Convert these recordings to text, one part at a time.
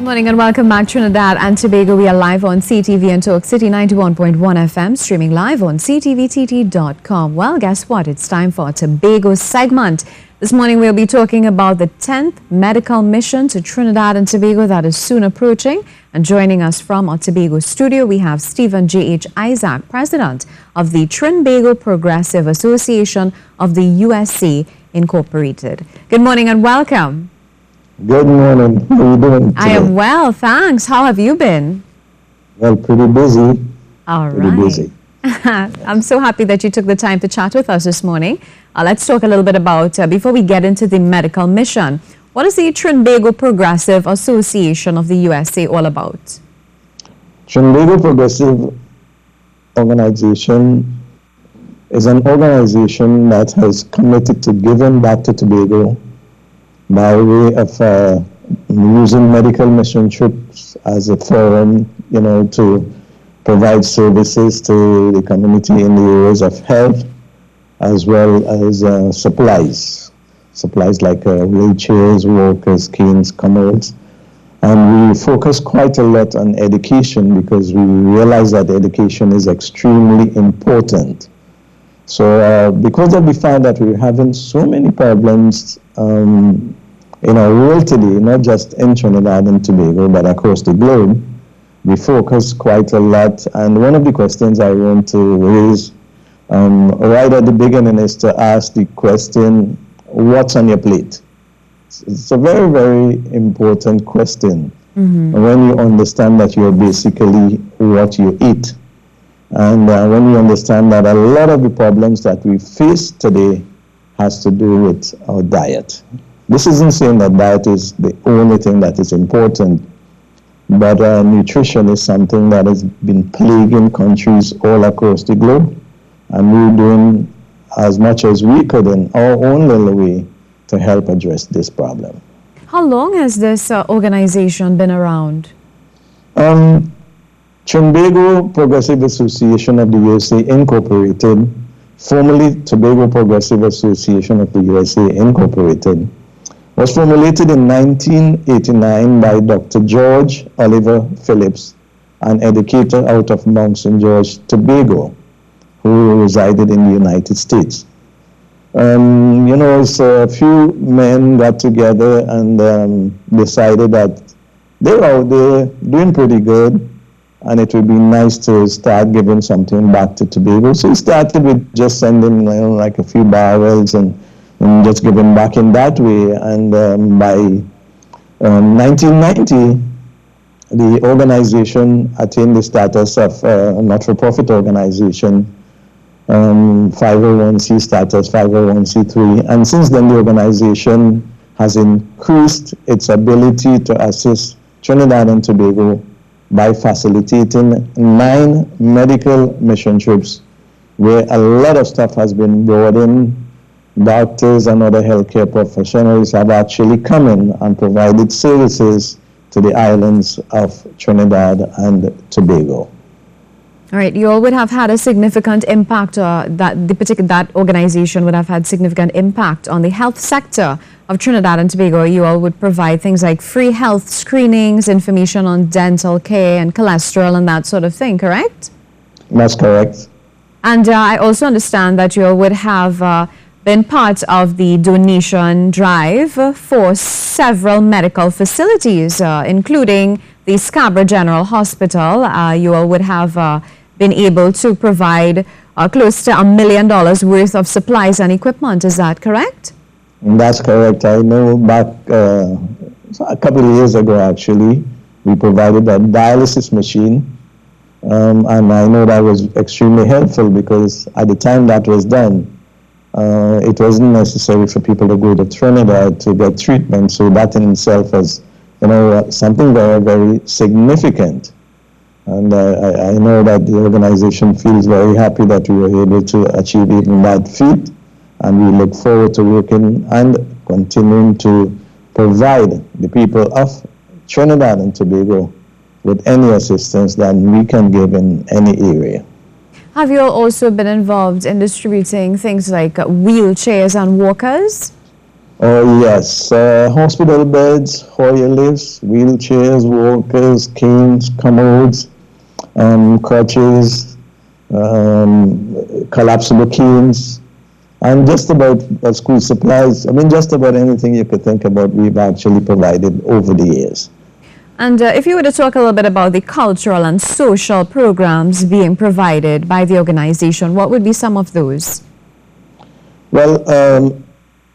Morning and welcome back, Trinidad and Tobago. We are live on CTV and Talk City 91.1 FM, streaming live on ctvtt.com. Well, guess what? It's time for our Tobago segment. This morning we'll be talking about the 10th medical mission to Trinidad and Tobago that is soon approaching. And joining us from our Tobago studio, we have Stephen J.H. Isaac, President of the Trinbago Progressive Association of the USA Incorporated. Good morning and welcome. Good morning. How are you doing today? I am well, thanks. How have you been? Well, pretty busy. All pretty right. busy. I'm so happy that you took the time to chat with us this morning. Let's talk a little bit about, before we get into the medical mission, what is the Trinbago Progressive Association of the USA all about? Trinbago Progressive Organization is an organization that has committed to giving back to Tobago by way of using medical mission trips as a forum, to provide services to the community in the areas of health, as well as supplies like wheelchairs, walkers, canes, commodes. And we focus quite a lot on education because we realize that education is extremely important. So because of the fact that we're having so many problems in our world today, not just in Trinidad and Tobago, but across the globe, we focus quite a lot. And one of the questions I want to raise right at the beginning is to ask the question, what's on your plate? It's a very, very important question. When you understand that you're basically what you eat. And when you understand that a lot of the problems that we face today has to do with our diet. This isn't saying that diet is the only thing that is important, but nutrition is something that has been plaguing countries all across the globe, and we're doing as much as we could in our own little way to help address this problem. How long has this organization been around? Trinbago Progressive Association of the USA Incorporated, formerly Tobago Progressive Association of the USA Incorporated, was formulated in 1989 by Dr. George Oliver Phillips, an educator out of Mount St. George, Tobago, who resided in the United States. So a few men got together and decided that they're out there doing pretty good, and it would be nice to start giving something back to Tobago. So we started with just sending like a few barrels and just giving back in that way. And by 1990, the organization attained the status of a not-for-profit organization, 501c status, 501c3. And since then, the organization has increased its ability to assist Trinidad and Tobago by facilitating 9 medical mission trips where a lot of stuff has been brought in. Doctors and other healthcare professionals have actually come in and provided services to the islands of Trinidad and Tobago. All right, you all would have had a significant impact, that organization would have had significant impact on the health sector of Trinidad and Tobago. You all would provide things like free health screenings, information on dental care and cholesterol and that sort of thing, correct? That's correct. And I also understand that you all would have been part of the donation drive for several medical facilities, including the Scarborough General Hospital. You all would have been able to provide close to $1 million worth of supplies and equipment. Is that correct? That's correct. I know back a couple of years ago, actually, we provided a dialysis machine. And I know that was extremely helpful because at the time that was done, it wasn't necessary for people to go to Trinidad to get treatment. So that in itself was, something very, very significant. And I know that the organization feels very happy that we were able to achieve even that feat. And we look forward to working and continuing to provide the people of Trinidad and Tobago with any assistance that we can give in any area. Have you also been involved in distributing things like wheelchairs and walkers? Oh, yes. Hospital beds, Hoyer lifts, wheelchairs, walkers, canes, commodes, crutches, collapsible canes, and just about school supplies. I mean, just about anything you could think about, we've actually provided over the years. And if you were to talk a little bit about the cultural and social programs being provided by the organization, what would be some of those? Well,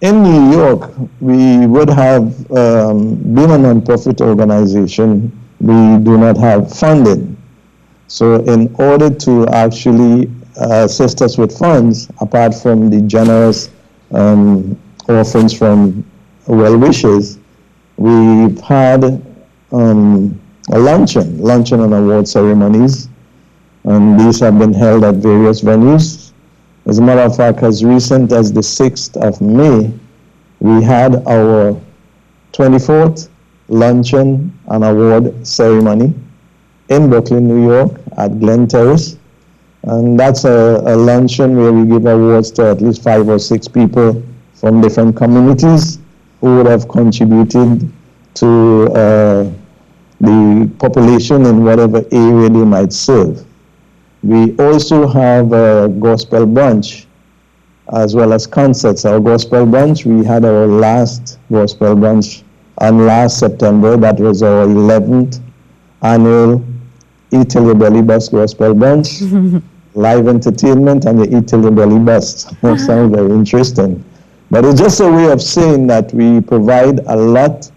in New York, we would have, being a non-profit organization, we do not have funding. So in order to actually assist us with funds, apart from the generous offerings from well-wishers, we've had a luncheon and award ceremonies, and these have been held at various venues. As a matter of fact, as recent as the 6th of May, we had our 24th luncheon and award ceremony in Brooklyn, New York at Glen Terrace. And that's a luncheon where we give awards to at least 5 or 6 people from different communities who would have contributed to the population in whatever area they might serve. We also have a gospel brunch as well as concerts. Our gospel brunch, we had our last gospel brunch on last September. That was our 11th annual Eat Till Your Belly Bust gospel brunch. Live entertainment and the Eat Till Your Belly Bust. That sounds very interesting. But it's just a way of saying that we provide a lot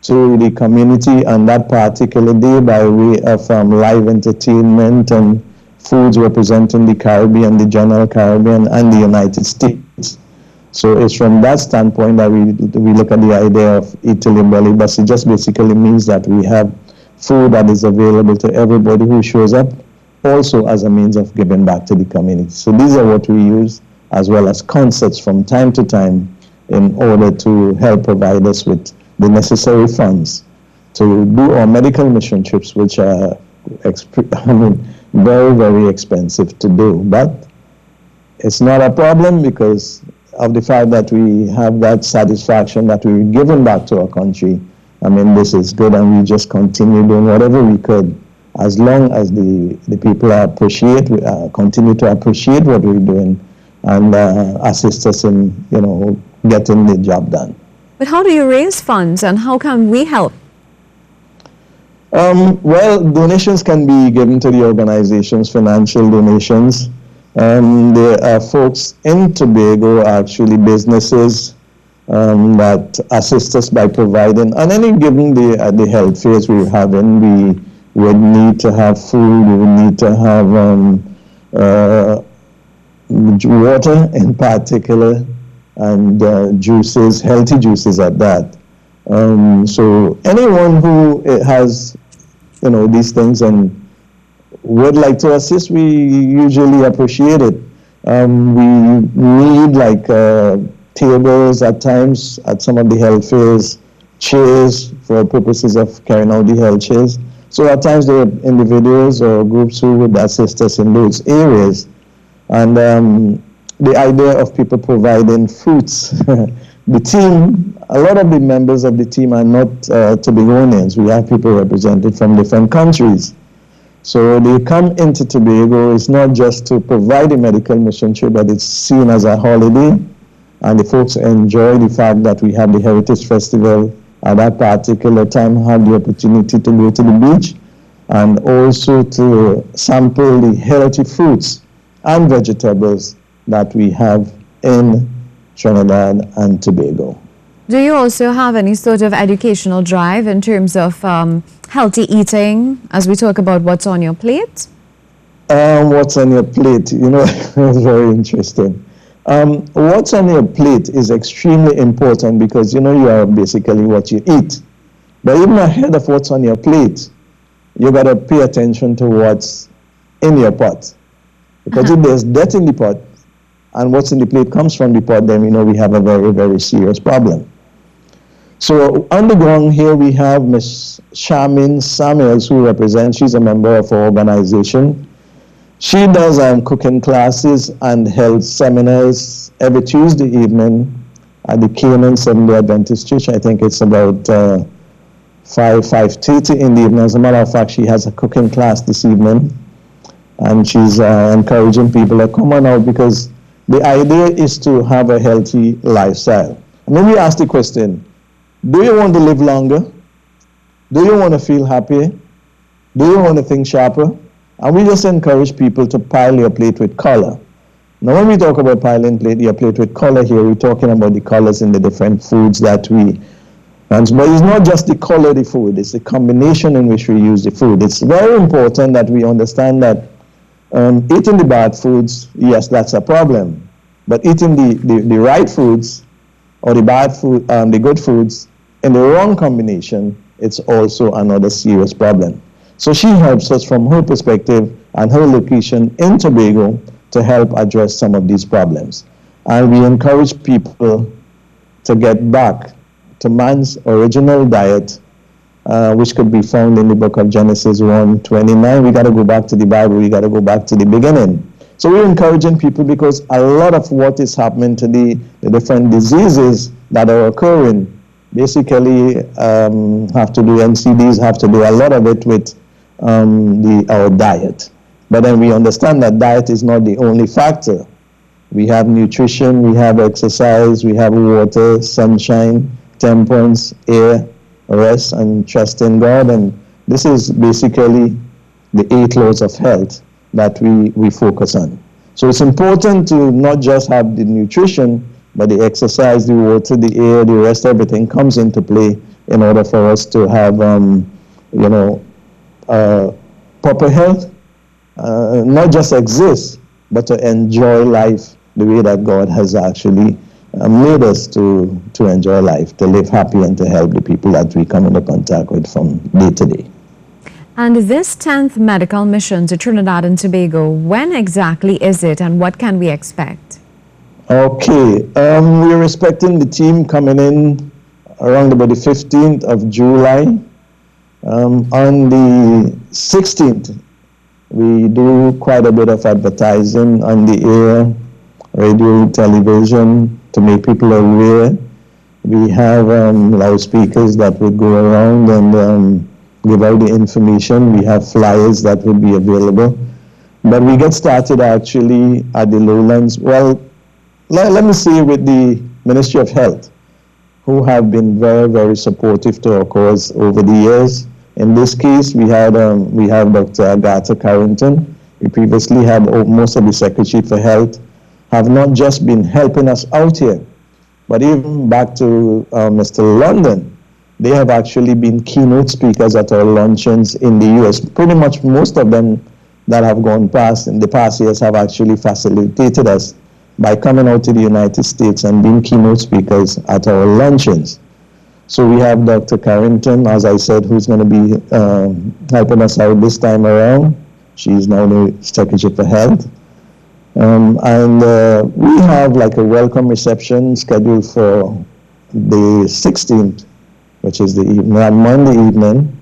to the community on that particular day by way of live entertainment and foods representing the Caribbean, the general Caribbean, and the United States. So it's from that standpoint that we look at the idea of Eat Till Your Belly Bust. It just basically means that we have food that is available to everybody who shows up, also as a means of giving back to the community. So these are what we use, as well as concerts from time to time in order to help provide us with the necessary funds to do our medical mission trips, which are very, very expensive to do. But it's not a problem because of the fact that we have that satisfaction that we're giving back to our country. I mean, this is good, and we just continue doing whatever we could as long as the people continue to appreciate what we're doing and assist us in, getting the job done. But how do you raise funds, and how can we help? Well, donations can be given to the organizations, financial donations. There are folks in Tobago, actually businesses, that assist us by providing, and any given the health fairs we're having, we would need to have food, we would need to have water in particular, and juices, healthy juices at that. So anyone who has, these things and would like to assist, we usually appreciate it. We need tables at times at some of the health fairs, chairs for purposes of carrying out the health chairs. So at times there are individuals or groups who would assist us in those areas. And the idea of people providing fruits, the team, a lot of the members of the team are not Tobagonians. We have people represented from different countries. So they come into Tobago, it's not just to provide a medical mission trip, but it's seen as a holiday. And the folks enjoy the fact that we have the Heritage Festival at that particular time, have the opportunity to go to the beach and also to sample the healthy fruits and vegetables that we have in Trinidad and Tobago. Do you also have any sort of educational drive in terms of healthy eating, as we talk about what's on your plate? What's on your plate? It's very interesting. What's on your plate is extremely important because, you are basically what you eat. But even ahead of what's on your plate, you got to pay attention to what's in your pot. Because if there's dirt in the pot and what's in the plate comes from the pot, then we have a very, very serious problem. So on the ground here, we have Ms. Charmaine Samuels, who represents, she's a member of our organization. She does cooking classes and health seminars every Tuesday evening at the Canaan Seventh-day Adventist Church. I think it's about 5:30 in the evening. As a matter of fact, she has a cooking class this evening, and she's encouraging people to come on out because the idea is to have a healthy lifestyle. And then we ask the question, do you want to live longer? Do you want to feel happy? Do you want to think sharper? And we just encourage people to pile your plate with color. Now, when we talk about piling your plate with color here, we're talking about the colors in the different foods that we use. But it's not just the color of the food, it's the combination in which we use the food. It's very important that we understand that eating the bad foods, yes, that's a problem. But eating the right foods or the bad food, the good foods in the wrong combination, it's also another serious problem. So she helps us from her perspective and her location in Tobago to help address some of these problems. And we encourage people to get back to man's original diet, which could be found in the book of Genesis 1:29. We got to go back to the Bible. We got to go back to the beginning. So we're encouraging people because a lot of what is happening to the different diseases that are occurring basically have to do, NCDs have to do a lot of it with our diet. But then we understand that diet is not the only factor. We have nutrition, we have exercise, we have water, sunshine, temperance, air, rest, and trust in God. And this is basically the 8 laws of health that we focus on. So it's important to not just have the nutrition, but the exercise, the water, the air, the rest, everything comes into play in order for us to have, proper health, not just exist, but to enjoy life the way that God has actually made us to enjoy life, to live happy and to help the people that we come into contact with from day to day. And this 10th medical mission to Trinidad and Tobago, when exactly is it and what can we expect? Okay, we're expecting the team coming in around about the 15th of July. On the 16th, we do quite a bit of advertising on the air, radio, television, to make people aware. We have loudspeakers that would go around and give out the information. We have flyers that would be available. But we get started actually at the lowlands. Well, let me say with the Ministry of Health, who have been very, very supportive to our cause over the years. In this case, we have Dr. Agatha Carrington. We previously had most of the Secretary for Health have not just been helping us out here, but even back to Mr. London. They have actually been keynote speakers at our luncheons in the U.S. Pretty much most of them that have gone past in the past years have actually facilitated us by coming out to the United States and being keynote speakers at our luncheons. So we have Dr. Carrington, as I said, who's going to be helping us out this time around. She's now the Secretary for Health. And we have like a welcome reception scheduled for the 16th, which is the Monday evening.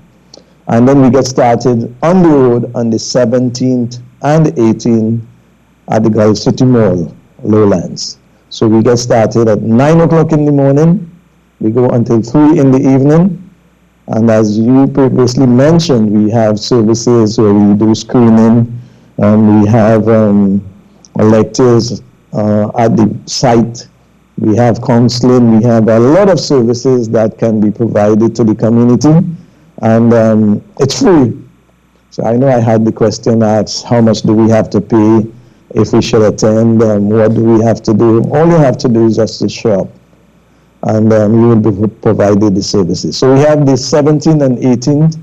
And then we get started on the road on the 17th and the 18th at the Gulf City Mall, Lowlands. So we get started at 9 o'clock in the morning. We go until 3 in the evening. And as you previously mentioned, we have services where we do screening, and we have lectures at the site. We have counseling. We have a lot of services that can be provided to the community, and it's free. So I know I had the question asked, how much do we have to pay if we should attend? What do we have to do? All you have to do is just to show up, and you will be provided the services. So we have the 17th and 18th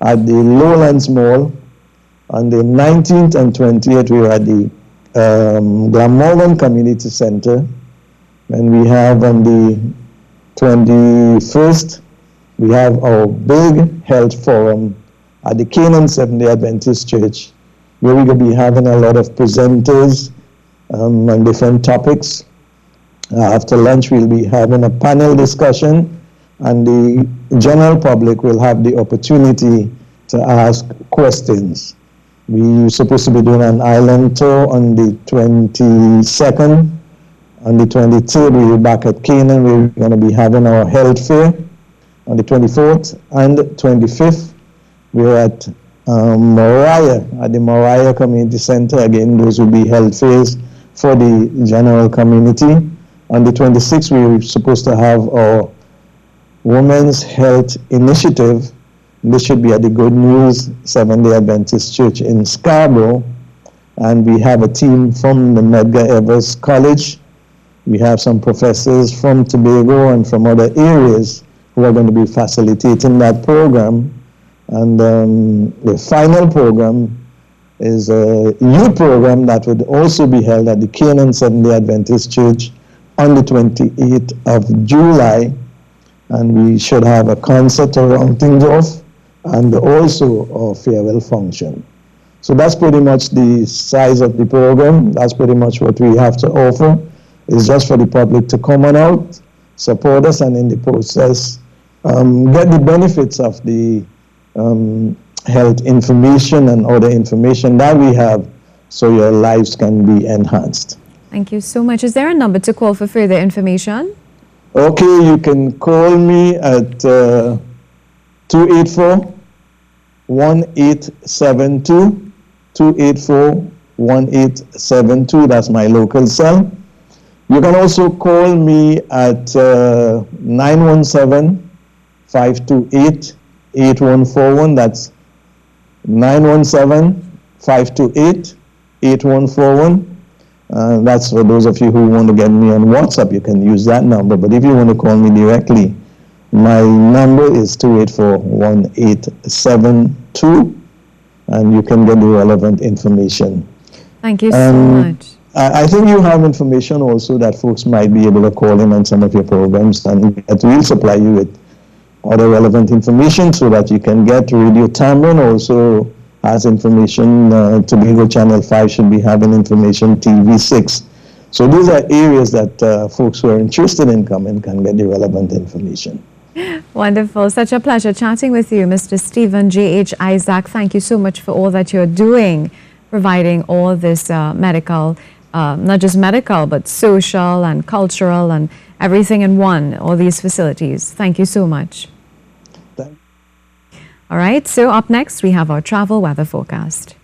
at the Lowlands Mall. On the 19th and 20th, we are at the Glamorgan Community Center. And we have on the 21st, we have our big health forum at the Canaan Seventh-day Adventist Church, where we're going to be having a lot of presenters on different topics. After lunch, we'll be having a panel discussion, and the general public will have the opportunity to ask questions. We're supposed to be doing an island tour on the 22nd, On the 23rd, we'll be back at Canaan. We're going to be having our health fair. On the 24th and 25th, we're at Moriah, at the Moriah Community Center. Again, those will be health fairs for the general community. On the 26th, we're supposed to have our Women's Health Initiative. This should be at the Good News Seventh-day Adventist Church in Scarborough. And we have a team from the Medgar Evers College. We have some professors from Tobago and from other areas who are going to be facilitating that program. And the final program is a youth program that would also be held at the Canaan Seventh-day Adventist Church on the 28th of July. And we should have a concert to round things off and also a farewell function. So that's pretty much the size of the program. That's pretty much what we have to offer. It's just for the public to come on out, support us, and in the process, get the benefits of the health information and other information that we have so your lives can be enhanced. Thank you so much. Is there a number to call for further information? Okay, you can call me at 284-1872, 284-1872. That's my local cell. You can also call me at 917-528-8141. That's 917-528-8141. That's for those of you who want to get me on WhatsApp. You can use that number. But if you want to call me directly, my number is 284-1872, and you can get the relevant information. Thank you so much. I think you have information also that folks might be able to call in on some of your programs, and that will supply you with other relevant information so that you can get Radio Tamron also has information. Tobago Channel 5 should be having information, TV6. So these are areas that folks who are interested in coming can get the relevant information. Wonderful. Such a pleasure chatting with you, Mr. Stephen J.H. Isaac. Thank you so much for all that you're doing, providing all this medical, not just medical, but social and cultural and everything in one, all these facilities. Thank you so much. All right, so up next, we have our travel weather forecast.